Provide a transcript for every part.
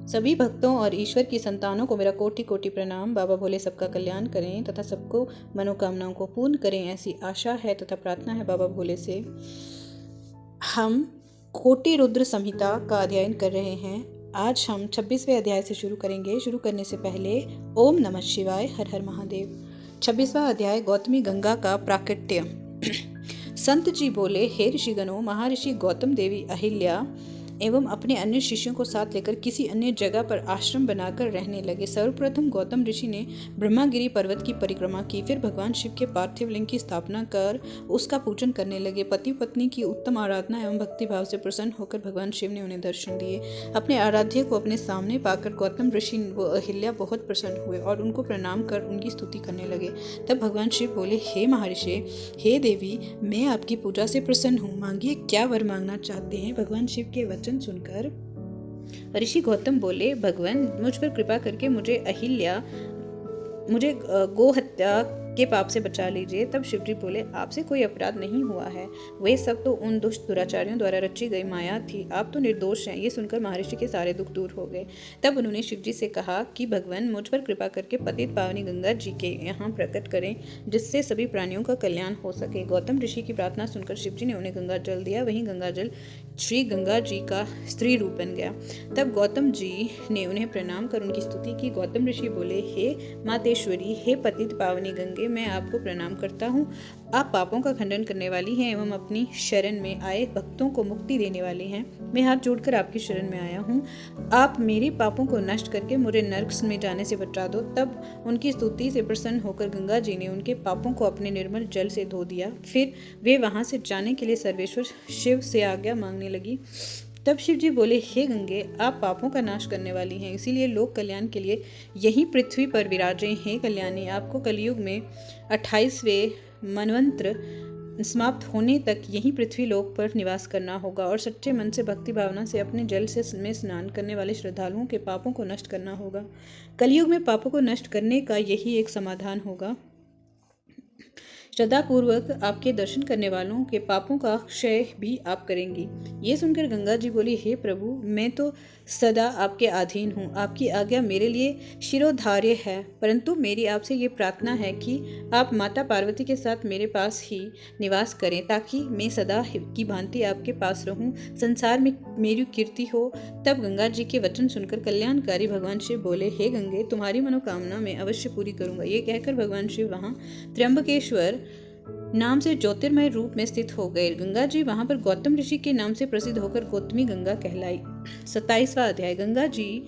सभी भक्तों और ईश्वर की संतानों को मेरा कोटि कोटि प्रणाम। बाबा भोले सबका कल्याण करें तथा सबको मनोकामनाओं को पूर्ण करें, ऐसी आशा है तथा प्रार्थना है बाबा भोले से। हम कोटि रुद्र संहिता का अध्ययन कर रहे हैं। आज हम 26वें अध्याय से शुरू करेंगे। शुरू करने से पहले ओम नमः शिवाय, हर हर महादेव। 26वां अध्याय, गौतमी गंगा का प्राकट्य। संत जी बोले, हे ऋषिगणों, महर्षि गौतम देवी अहिल्या एवं अपने अन्य शिष्यों को साथ लेकर किसी अन्य जगह पर आश्रम बनाकर रहने लगे। सर्वप्रथम गौतम ऋषि ने ब्रह्मागिरी पर्वत की परिक्रमा की, फिर भगवान शिव के पार्थिव लिंग की स्थापना कर उसका पूजन करने लगे। पति पत्नी की उत्तम आराधना एवं भक्ति भाव से प्रसन्न होकर भगवान शिव ने उन्हें दर्शन दिए। अपने आराध्य को अपने सामने पाकर गौतम ऋषि व अहिल्या बहुत प्रसन्न हुए और उनको प्रणाम कर उनकी स्तुति करने लगे। तब भगवान शिव बोले, हे महर्षि, हे देवी, मैं आपकी पूजा से प्रसन्न हूँ, मांगिए क्या वर मांगना चाहते हैं। भगवान शिव के वचन सुनकर ऋषि गौतम बोले, भगवान मुझ पर कृपा करके मुझे गो हत्या के पाप से बचा लीजिए। तब शिवजी बोले, आपसे कोई अपराध नहीं हुआ है, वे सब तो उन दुष्ट दुराचारियों द्वारा रची गई माया थी, आप तो निर्दोष हैं। ये सुनकर महर्षि के सारे दुख दूर हो गए। तब उन्होंने शिवजी से कहा कि भगवान मुझ पर कृपा करके पतित पावनी गंगा जी के यहाँ प्रकट करें, जिससे सभी प्राणियों का कल्याण हो सके। गौतम ऋषि की प्रार्थना सुनकर शिवजी ने उन्हें गंगा जल दिया। वहीं गंगा जल श्री गंगा जी का स्त्री रूप बन गया। तब गौतम जी ने उन्हें प्रणाम कर उनकी स्तुति की। गौतम ऋषि बोले, हे मातेश्वरी, हे पतित पावनी गंगे, मैं आपको प्रणाम करता हूँ। आप पापों का खंडन करने वाली हैं एवं अपनी शरण में आए भक्तों को मुक्ति देने वाली हैं। मैं हाथ जोड़कर आपकी शरण में आया हूँ। आप मेरे पापों को नष्ट करके मुझे नरक में जाने से बचा दो। तब उनकी स्तुति से प्रसन्न होकर गंगा जी ने उनके पापों को अपने निर्मल जल से धो दिया। फिर वे वहां से जाने के लिए सर्वेश्वर शिव से आज्ञा मांगने लगी। तब शिव जी बोले, हे गंगे, आप पापों का नाश करने वाली हैं, इसीलिए लोक कल्याण के लिए यही पृथ्वी पर विराजें। हे कल्याणी, आपको कलयुग में 28वें मनवंत्र समाप्त होने तक यही पृथ्वी लोक पर निवास करना होगा और सच्चे मन से भक्ति भावना से अपने जल से में स्नान करने वाले श्रद्धालुओं के पापों को नष्ट करना होगा। कलयुग में पापों को नष्ट करने का यही एक समाधान होगा। श्रद्धापूर्वक आपके दर्शन करने वालों के पापों का क्षय भी आप करेंगी। ये सुनकर गंगा जी बोली, हे प्रभु, मैं तो सदा आपके अधीन हूँ, आपकी आज्ञा मेरे लिए शिरोधार्य है, परंतु मेरी आपसे ये प्रार्थना है कि आप माता पार्वती के साथ मेरे पास ही निवास करें, ताकि मैं सदा की भांति आपके पास रहूं, संसार में मेरी कीर्ति हो। तब गंगा जी के वचन सुनकर कल्याणकारी भगवान शिव बोले, हे गंगे, तुम्हारी मनोकामना मैं अवश्य पूरी करूंगा। ये कहकर भगवान शिव वहां त्र्यंबकेश्वर नाम से ज्योतिर्मय रूप में स्थित हो गए। गंगा जी वहां पर गौतम ऋषि के नाम से प्रसिद्ध होकर गौतमी गंगा कहलाई। 27वां अध्याय, गंगा जी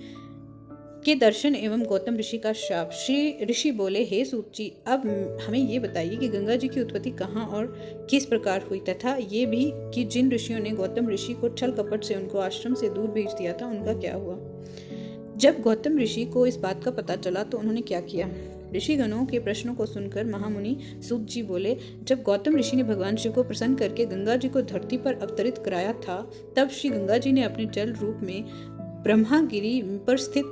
के दर्शन एवं गौतम ऋषि का शाप। श्री ऋषि बोले, हे सूत जी, अब हमें ये बताइए कि गंगा जी की उत्पत्ति कहाँ और किस प्रकार हुई, तथा ये भी कि जिन ऋषियों ने गौतम ऋषि को छल कपट से उनको आश्रम से दूर भेज दिया था, उनका क्या हुआ। जब गौतम ऋषि को इस बात का पता चला तो उन्होंने क्या किया। ऋषिगणों के प्रश्नों को सुनकर महामुनि सूत जी बोले, जब गौतम ऋषि ने भगवान शिव को प्रसन्न करके गंगा जी को धरती पर अवतरित कराया था, तब श्री गंगा जी ने अपने जल रूप में ब्रह्मागिरी पर स्थित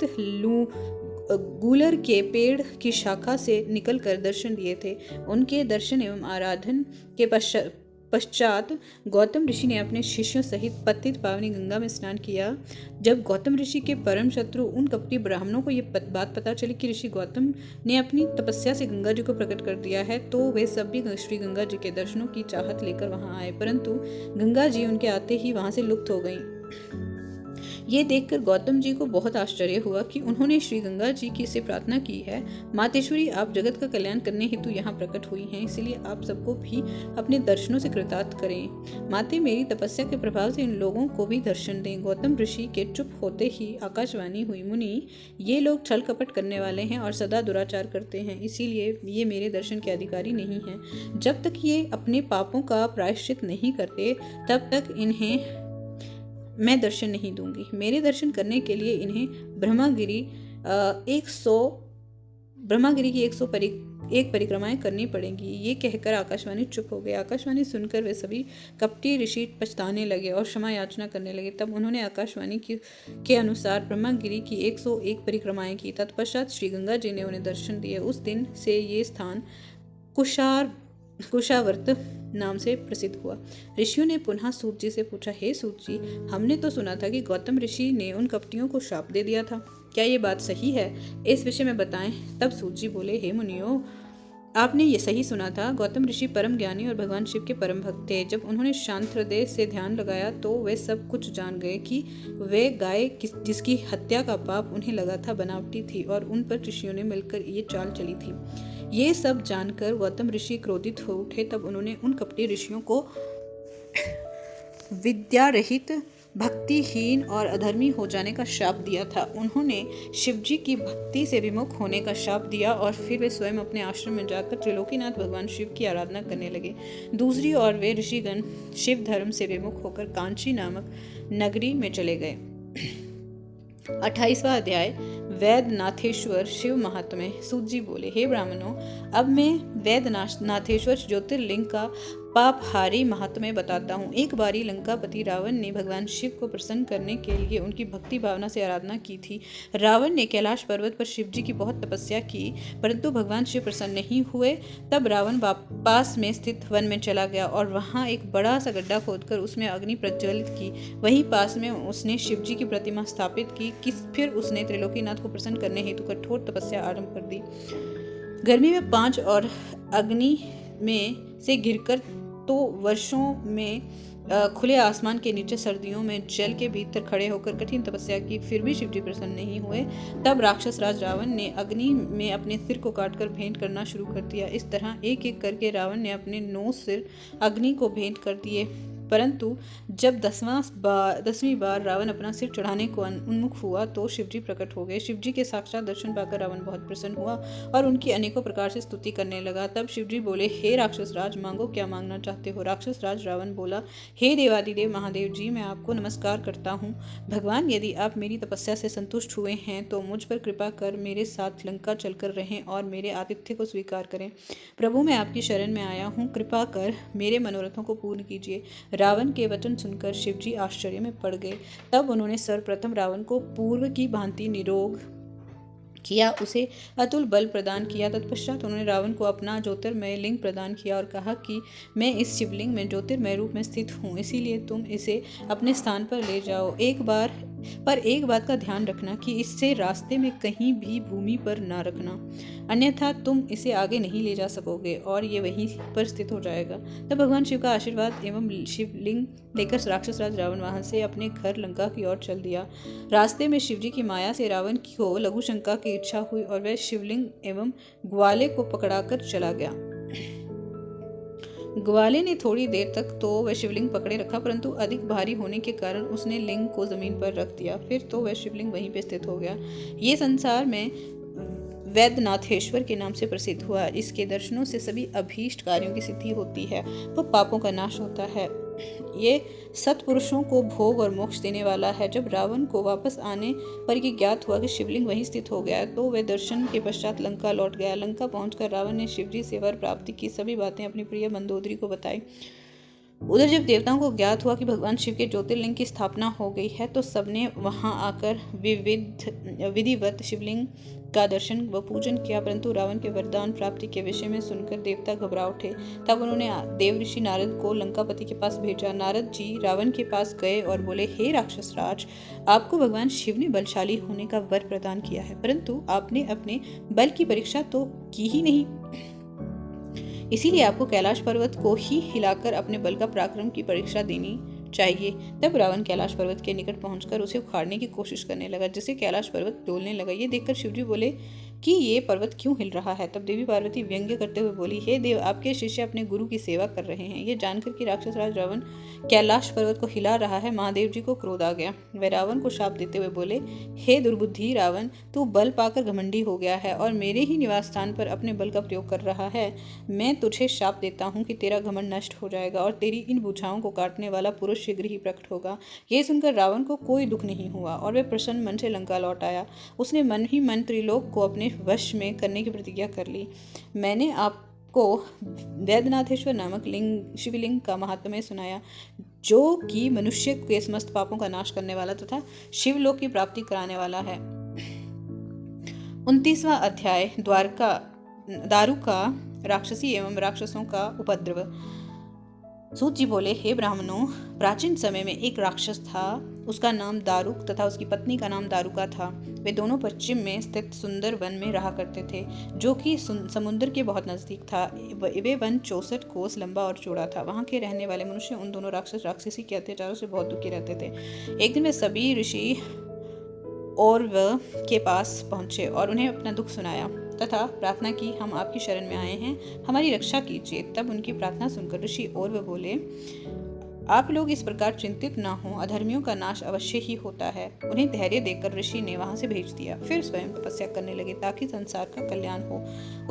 गूलर के पेड़ की शाखा से निकलकर दर्शन दिए थे। उनके दर्शन एवं आराधन के पश्चात गौतम ऋषि ने अपने शिष्यों सहित पतित पावनी गंगा में स्नान किया। जब गौतम ऋषि के परम शत्रु उन कपटी ब्राह्मणों को ये बात पता चली कि ऋषि गौतम ने अपनी तपस्या से गंगा जी को प्रकट कर दिया है, तो वे सब भी श्री गंगा जी के दर्शनों की चाहत लेकर वहां आए, परंतु गंगा जी उनके आते ही वहां से लुप्त हो गईं। ये देखकर गौतम जी को बहुत आश्चर्य हुआ कि उन्होंने श्री गंगा जी की से प्रार्थना की है, मातेश्वरी, आप जगत का कल्याण करने हेतु यहाँ प्रकट हुई हैं, इसलिए आप सबको भी अपने दर्शनों से कृतार्थ करें। माते, मेरी तपस्या के प्रभाव से इन लोगों को भी दर्शन दें। गौतम ऋषि के चुप होते ही आकाशवाणी हुई, मुनि, ये लोग छल कपट करने वाले हैं और सदा दुराचार करते हैं, इसीलिए ये मेरे दर्शन के अधिकारी नहीं हैं। जब तक ये अपने पापों का प्रायश्चित नहीं करते, तब तक इन्हें मैं दर्शन नहीं दूंगी। मेरे दर्शन करने के लिए इन्हें ब्रह्मागिरी की 101 परिक्रमाएं करनी पड़ेंगी। ये कहकर आकाशवाणी चुप हो गए। आकाशवाणी सुनकर वे सभी कपटी ऋषि पछताने लगे और क्षमा याचना करने लगे। तब उन्होंने आकाशवाणी के अनुसार ब्रह्मागिरी की 101 परिक्रमाएं की। तत्पश्चात श्री गंगा जी ने उन्हें दर्शन दिए। उस दिन से ये स्थान कुशार कुशावर्त नाम से प्रसिद्ध हुआ। ऋषियों ने पुनः सूत जी से पूछा, हे सूत जी, हमने तो सुना था कि गौतम ऋषि ने उन कपटियों को श्राप दे दिया था, क्या ये बात सही है? इस विषय में बताएं। तब सूत जी बोले, हे मुनियों, आपने ये सही सुना था। गौतम ऋषि परम ज्ञानी और भगवान शिव के परम भक्त थे। जब उन्होंने शांत हृदय से ध्यान लगाया तो वे सब कुछ जान गए कि वे गाय जिसकी हत्या का पाप उन्हें लगा था बनावटी थी और उन पर ऋषियों ने मिलकर ये चाल चली थी। ये सब जानकर गौतम ऋषि क्रोधित हो उठे। तब उन्होंने उन कपटी ऋषियों को विद्या रहित, भक्तिहीन और अधर्मी हो जाने का श्राप दिया था। उन्होंने शिवजी की भक्ति से विमुख होने का श्राप दिया और फिर वे स्वयं अपने आश्रम में जाकर त्रिलोकीनाथ भगवान शिव की आराधना करने लगे। दूसरी ओर वे ऋषिगण शिव धर्म से विमुख होकर कांची नामक नगरी में चले गए। 28वां अध्याय, वैद्यनाथेश्वर शिव महात्म्य। सूत जी बोले, हे ब्राह्मणों, अब मैं वैद्यनाथेश्वर ज्योतिर्लिंग का पापहारी महात्म्य बताता हूँ। एक बारी लंकापति रावण ने भगवान शिव को प्रसन्न करने के लिए उनकी भक्ति भावना से आराधना की थी। रावण ने कैलाश पर्वत पर शिव जी की बहुत तपस्या की, परंतु भगवान शिव प्रसन्न नहीं हुए। तब रावण पास में स्थित वन में चला गया और वहां एक बड़ा सा गड्ढा खोदकर उसमें अग्नि प्रज्वलित की। वहीं पास में उसने शिव जी की प्रतिमा स्थापित की। फिर उसने त्रिलोकीनाथ को प्रसन्न करने हेतु कठोर तपस्या आरंभ कर दी। गर्मी में 5 और अग्नि में से घिरकर तो वर्षों में खुले आसमान के नीचे सर्दियों में जल के भीतर खड़े होकर कठिन तपस्या की, फिर भी शिवजी प्रसन्न नहीं हुए। तब राक्षस राज रावण ने अग्नि में अपने सिर को काटकर भेंट करना शुरू कर दिया। इस तरह एक एक करके रावण ने अपने 9 सिर अग्नि को भेंट कर दिए। परंतु जब 10वीं बार रावण अपना सिर चढ़ाने को उन्मुख हुआ तो शिवजी प्रकट हो गए। शिवजी के साक्षात दर्शन पाकर रावण बहुत प्रसन्न हुआ और उनकी अनेकों प्रकार से स्तुति करने लगा। तब शिवजी बोले, हे राक्षस राज, मांगो, क्या मांगना चाहते हो? राक्षस राज रावण बोला, हे देवादिदेव महादेव जी, मैं आपको नमस्कार करता हूँ। भगवान, यदि आप मेरी तपस्या से संतुष्ट हुए हैं तो मुझ पर कृपा कर मेरे साथ लंका चलकर रहें और मेरे आतिथ्य को स्वीकार करें। प्रभु, मैं आपकी शरण में आया हूँ, कृपा कर मेरे मनोरथों को पूर्ण कीजिए। रावण के वचन सुनकर शिवजी आश्चर्य में पड़ गए। तब उन्होंने सर्वप्रथम रावण को पूर्व की भांति निरोग किया, उसे अतुल बल प्रदान किया। तत्पश्चात उन्होंने रावण को अपना ज्योतिर्मय लिंग प्रदान किया और कहा कि मैं इस शिवलिंग में ज्योतिर्मय रूप में स्थित हूँ, इसीलिए तुम इसे अपने स्थान पर ले जाओ। एक बात का ध्यान रखना कि इससे रास्ते में कहीं भी भूमि पर ना रखना, अन्यथा तुम इसे आगे नहीं ले जा सकोगे और ये वहीं पर स्थित हो जाएगा। तब भगवान शिव का आशीर्वाद एवं शिवलिंग लेकर राक्षस राज रावण वहां से अपने घर लंका की ओर चल दिया। रास्ते में शिवजी की माया से रावण को लघु शंका की इच्छा हुई और वह शिवलिंग एवं ग्वाले को पकड़ाकर चला गया। ग्वाले ने थोड़ी देर तक तो वह शिवलिंग पकड़े रखा, परंतु अधिक भारी होने के कारण उसने लिंग को जमीन पर रख दिया। फिर तो वह शिवलिंग वहीं पे स्थित हो गया। ये संसार में वैद्यनाथेश्वर के नाम से प्रसिद्ध हुआ। इसके दर्शनों से सभी अभीष्ट कार्यों की सिद्धि होती है, वो पापों का नाश होता है। ये सत्पुरुषों को भोग और मोक्ष देने वाला है। जब रावण को वापस आने पर यह ज्ञात हुआ कि शिवलिंग वहीं स्थित हो गया तो वह दर्शन के पश्चात लंका लौट गया। लंका पहुंचकर रावण ने शिवजी से वर प्राप्ति की सभी बातें अपनी प्रिय मंदोदरी को बताई। उधर जब देवताओं को ज्ञात हुआ कि भगवान शिव के ज्योतिर्लिंग की स्थापना हो गई है तो सबने वहां आकर विधिवत शिवलिंग का दर्शन व पूजन किया, परंतु रावण के वरदान प्राप्ति के विषय में सुनकर देवता घबरा उठे। तब उन्होंने देव ऋषि नारद को लंकापति के पास भेजा। नारद जी रावण के पास गए और बोले, हे राक्षस राज, आपको भगवान शिव ने बलशाली होने का वर प्रदान किया है, परंतु आपने अपने बल की परीक्षा तो की ही नहीं, इसीलिए आपको कैलाश पर्वत को ही हिलाकर अपने बल का पराक्रम की परीक्षा देनी चाहिए। तब रावण कैलाश पर्वत के निकट पहुंचकर उसे उखाड़ने की कोशिश करने लगा, जिससे कैलाश पर्वत डोलने लगा। ये देखकर शिवजी बोले कि ये पर्वत क्यों हिल रहा है? तब देवी पार्वती व्यंग्य करते हुए बोली, हे देव, आपके शिष्य अपने गुरु की सेवा कर रहे हैं। ये जानकर कि राक्षस राज रावण कैलाश पर्वत को हिला रहा है, महादेव जी को क्रोध आ गया। वे रावण को शाप देते हुए बोले, हे दुर्बुद्धि रावण, तू बल पाकर घमंडी हो गया है और मेरे ही निवास स्थान पर अपने बल का प्रयोग कर रहा है। मैं तुझे शाप देता हूँ कि तेरा घमंड नष्ट हो जाएगा और तेरी इन भुजाओं को काटने वाला पुरुष शीघ्र ही प्रकट होगा। ये सुनकर रावण को कोई दुख नहीं हुआ और वह प्रसन्न मन से लंका लौट आया। उसने मन ही मन त्रिलोक को अपने वश में करने की प्रतिज्ञा कर ली। मैंने आपको वैद्यनाथेश्वर नामक शिवलिंग का महात्म्य सुनाया, जो कि मनुष्य के समस्त पापों का नाश करने वाला तथा शिवलोक की प्राप्ति कराने वाला है। 29वां अध्याय, दारुका राक्षसी एवं राक्षसों का उपद्रव। सूत जी बोले, हे ब्राह्मणों, प्राचीन समय में एक राक्षस था। उसका नाम दारुक तथा उसकी पत्नी का नाम दारुका था। वे दोनों पश्चिम में स्थित सुंदर वन में रहा करते थे, जो कि समुद्र के बहुत नजदीक था। वे वन 64 कोस लंबा और चौड़ा था। वहां के रहने वाले मनुष्य उन दोनों राक्षस राक्षसी के अत्याचारों से बहुत दुखी रहते थे। एक दिन वे सभी ऋषि और वह के पास पहुंचे और उन्हें अपना दुख सुनाया तथा प्रार्थना की, हम आपकी शरण में आए हैं, हमारी रक्षा कीजिए। तब उनकी प्रार्थना सुनकर ऋषि और वह बोले, आप लोग इस प्रकार चिंतित न हो, अधर्मियों का नाश अवश्य ही होता है। उन्हें धैर्य देकर ऋषि ने वहां से भेज दिया। फिर स्वयं तपस्या करने लगे ताकि संसार का कल्याण हो।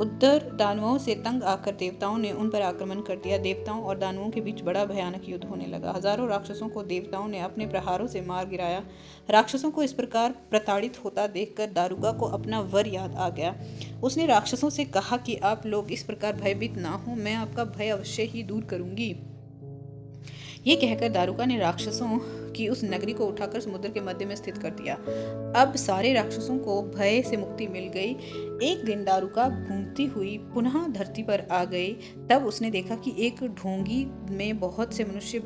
उधर दानवों से तंग आकर देवताओं ने उन पर आक्रमण कर दिया। देवताओं और दानवों के बीच बड़ा भयानक युद्ध होने लगा। हजारों राक्षसों को देवताओं ने अपने प्रहारों से मार गिराया। राक्षसों को इस प्रकार प्रताड़ित होता देखकर दारुका को अपना वर याद आ गया। उसने राक्षसों से कहा कि आप लोग इस प्रकार भयभीत ना हो, मैं आपका भय अवश्य ही दूर करूंगी। ये कहकर दारुका ने राक्षसों की उस नगरी को उठाकर समुद्र के मध्य में स्थित कर दिया। अब सारे राक्षसों को भय से मुक्ति मिल गई। एक दिन दारुका घूमती हुई पुनः धरती पर आ गई। तब उसने देखा कि एक डोंगी में बहुत से मनुष्य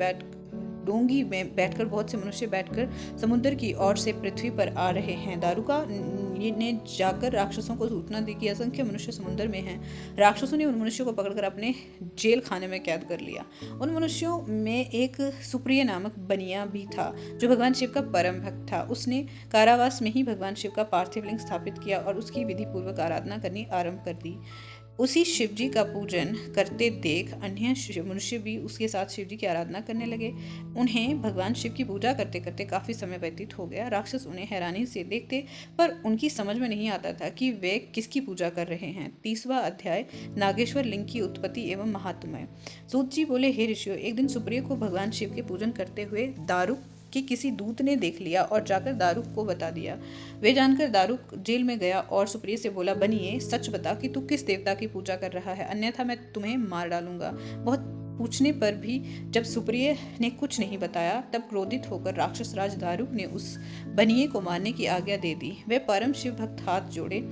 बैठकर समुद्र की ओर से पृथ्वी पर आ रहे हैं। दारुका ने जाकर राक्षसों को सूचना दी कि असंख्य मनुष्य समुद्र में हैं। राक्षसों ने उन मनुष्यों को पकड़कर अपने जेल खाने में कैद कर लिया। उन मनुष्यों में एक सुप्रिय नामक बनिया भी था, जो भगवान शिव का परम भक्त था। उसने कारावास में ही भगवान शिव का पार्थिव लिंग स्थापित किया और उसकी विधि पूर्वक आराधना करनी आरंभ कर दी। उसी शिव जी का पूजन करते देख अन्य मनुष्य भी उसके साथ शिव जी की आराधना करने लगे। उन्हें भगवान शिव की पूजा करते करते काफी समय व्यतीत हो गया। राक्षस उन्हें हैरानी से देखते, पर उनकी समझ में नहीं आता था कि वे किसकी पूजा कर रहे हैं। 30वां अध्याय, नागेश्वर लिंग की उत्पत्ति एवं महात्म्य। सूत जी बोले, हे ऋषियों, एक दिन सुप्रिय को भगवान शिव के पूजन करते हुए दारुक कि किसी दूत ने देख लिया और जाकर दारुक को बता दिया। वे जानकर दारुक जेल में गया और सुप्रिय से बोला, बनिए, सच बता कि तू किस देवता की पूजा कर रहा है, अन्यथा मैं तुम्हें मार डालूंगा। बहुत पूछने पर भी जब सुप्रिय ने कुछ नहीं बताया, तब क्रोधित होकर राक्षस राज दारुक ने उस बनिए को मारने की आज्ञा दे दी। वे परम शिव भक्त हाथ जोड़े,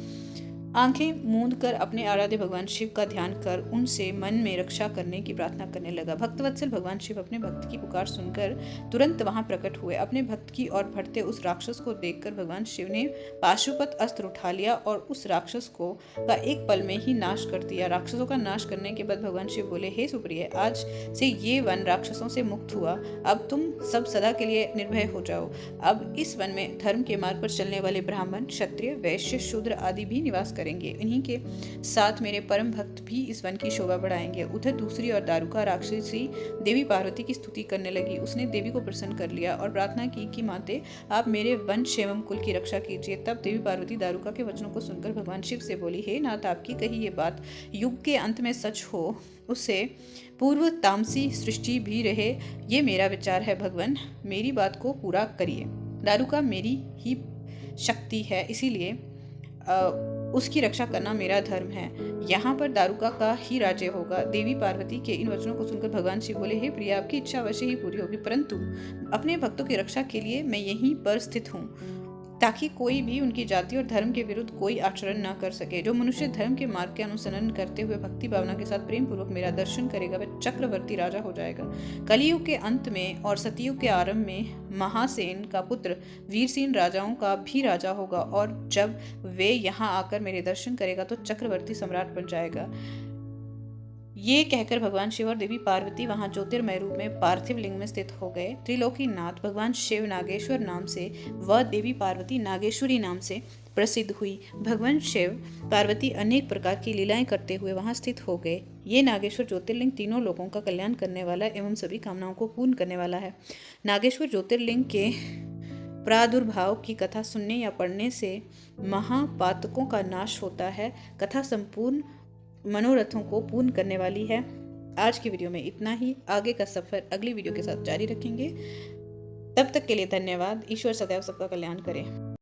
आंखें मूंद कर अपने आराध्य भगवान शिव का ध्यान कर उनसे मन में रक्षा करने की प्रार्थना करने लगा। भक्तवत्सल भगवान शिव अपने भक्त की पुकार सुनकर तुरंत वहां प्रकट हुए। अपने भक्त की ओर बढ़ते उस राक्षस को देखकर भगवान शिव ने पाशुपत अस्त्र उठा लिया और उस राक्षस को का एक पल में ही नाश कर दिया। राक्षसों का नाश करने के बाद भगवान शिव बोले, हे सुप्रिय, आज से ये वन राक्षसों से मुक्त हुआ। अब तुम सब सदा के लिए निर्भय हो जाओ। अब इस वन में धर्म के मार्ग पर चलने वाले ब्राह्मण, क्षत्रिय, वैश्य, शूद्र आदि भी निवास करेंगे। इन्हीं के साथ मेरे परम भक्त भी इस वन की शोभा बढ़ाएंगे। उधर दूसरी ओर दारुका राक्षसी देवी पार्वती की स्तुति करने लगी। उसने देवी को प्रसन्न कर लिया और प्रार्थना की कि माते, आप मेरे वंश एवं कुल की रक्षा कीजिए। तब देवी पार्वती दारुका के वचनों को सुनकर भगवान शिव से बोली, हे नाथ, आपकी कही ये बात युग के अंत में सच हो, उससे पूर्व तामसी सृष्टि भी रहे, ये मेरा विचार है। भगवान, मेरी बात को पूरा करिए। दारुका मेरी ही शक्ति है, इसीलिए उसकी रक्षा करना मेरा धर्म है। यहाँ पर दारुका का ही राज्य होगा। देवी पार्वती के इन वचनों को सुनकर भगवान शिव बोले, हे प्रिया, आपकी इच्छा अवश्य ही पूरी होगी, परंतु अपने भक्तों की रक्षा के लिए मैं यहीं पर स्थित हूँ, ताकि कोई भी उनकी जाति और धर्म के विरुद्ध कोई आचरण न कर सके। जो मनुष्य धर्म के मार्ग के अनुसरण करते हुए भक्ति भावना के साथ प्रेम पूर्वक मेरा दर्शन करेगा, वह चक्रवर्ती राजा हो जाएगा। कलियुग के अंत में और सतयुग के आरंभ में महासेन का पुत्र वीरसेन राजाओं का भी राजा होगा, और जब वे यहाँ आकर मेरे दर्शन करेगा तो चक्रवर्ती सम्राट बन जाएगा। ये कहकर भगवान शिव और देवी पार्वती वहां ज्योतिर्मय रूप में पार्थिव लिंग में स्थित हो गए। त्रिलोकीनाथ भगवान शिव नागेश्वर नाम से व देवी पार्वती नागेश्वरी नाम से प्रसिद्ध हुई। भगवान शिव पार्वती अनेक प्रकार की लीलाएं करते हुए वहां स्थित हो गए। ये नागेश्वर ज्योतिर्लिंग तीनों लोगों का कल्याण करने वाला एवं सभी कामनाओं को पूर्ण करने वाला है। नागेश्वर ज्योतिर्लिंग के प्रादुर्भाव की कथा सुनने या पढ़ने से महापातकों का नाश होता है। कथा संपूर्ण मनोरथों को पूर्ण करने वाली है। आज की वीडियो में इतना ही। आगे का सफर अगली वीडियो के साथ जारी रखेंगे। तब तक के लिए धन्यवाद। ईश्वर सदैव सबका कल्याण करे।